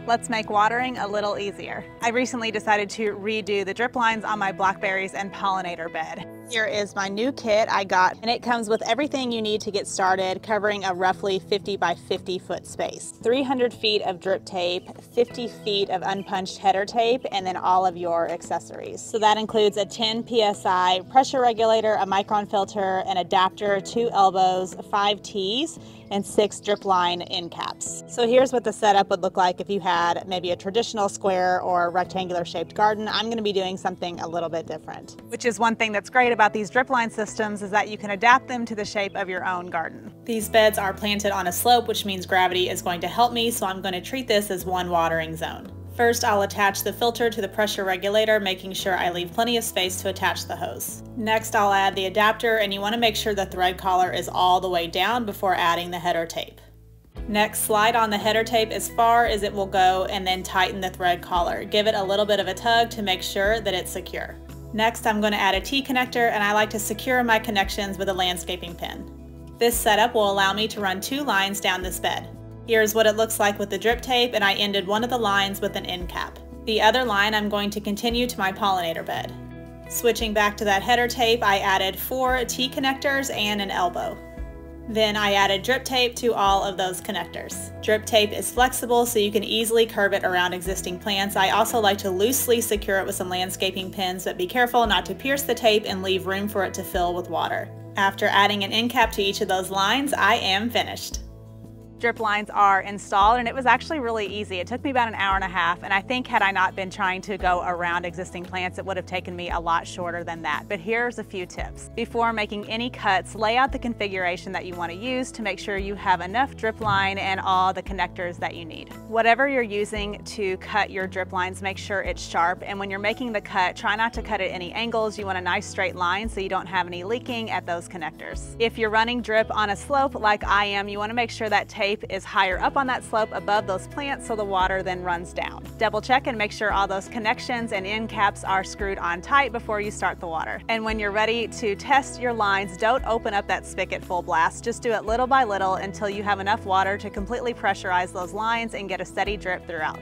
Let's make watering a little easier. I recently decided to redo the drip lines on my blackberries and pollinator bed. Here is my new kit I got, and it comes with everything you need to get started, covering a roughly 50 by 50 foot space. 300 feet of drip tape, 50 feet of unpunched header tape, and then all of your accessories. So that includes a 10 PSI pressure regulator, a micron filter, an adapter, 2 elbows, 5 T's, and 6 drip line end caps. So here's what the setup would look like if you had maybe a traditional square or rectangular shaped garden. I'm going to be doing something a little bit different. Which is one thing that's great about these drip line systems, is that you can adapt them to the shape of your own garden. These beds are planted on a slope, which means gravity is going to help me, so I'm going to treat this as one watering zone. First, I'll attach the filter to the pressure regulator, making sure I leave plenty of space to attach the hose. Next, I'll add the adapter, and you want to make sure the thread collar is all the way down before adding the header tape. Next, slide on the header tape as far as it will go and then tighten the thread collar. Give it a little bit of a tug to make sure that it's secure. Next, I'm going to add a T-connector, and I like to secure my connections with a landscaping pin. This setup will allow me to run 2 lines down this bed. Here's what it looks like with the drip tape, and I ended one of the lines with an end cap. The other line I'm going to continue to my pollinator bed. Switching back to that header tape, I added 4 T-connectors and an elbow. Then I added drip tape to all of those connectors. Drip tape is flexible, so you can easily curve it around existing plants. I also like to loosely secure it with some landscaping pins, but be careful not to pierce the tape and leave room for it to fill with water. After adding an end cap to each of those lines, I am finished. Drip lines are installed, and it was actually really easy. It took me about an hour and a half, and I think had I not been trying to go around existing plants, it would have taken me a lot shorter than that. But here's a few tips. Before making any cuts, lay out the configuration that you want to use to make sure you have enough drip line and all the connectors that you need. Whatever you're using to cut your drip lines, make sure it's sharp, and when you're making the cut, try not to cut at any angles. You want a nice straight line so you don't have any leaking at those connectors. If you're running drip on a slope like I am, you want to make sure that tape is higher up on that slope above those plants so the water then runs down. Double check and make sure all those connections and end caps are screwed on tight before you start the water. And when you're ready to test your lines, don't open up that spigot full blast. Just do it little by little until you have enough water to completely pressurize those lines and get a steady drip throughout.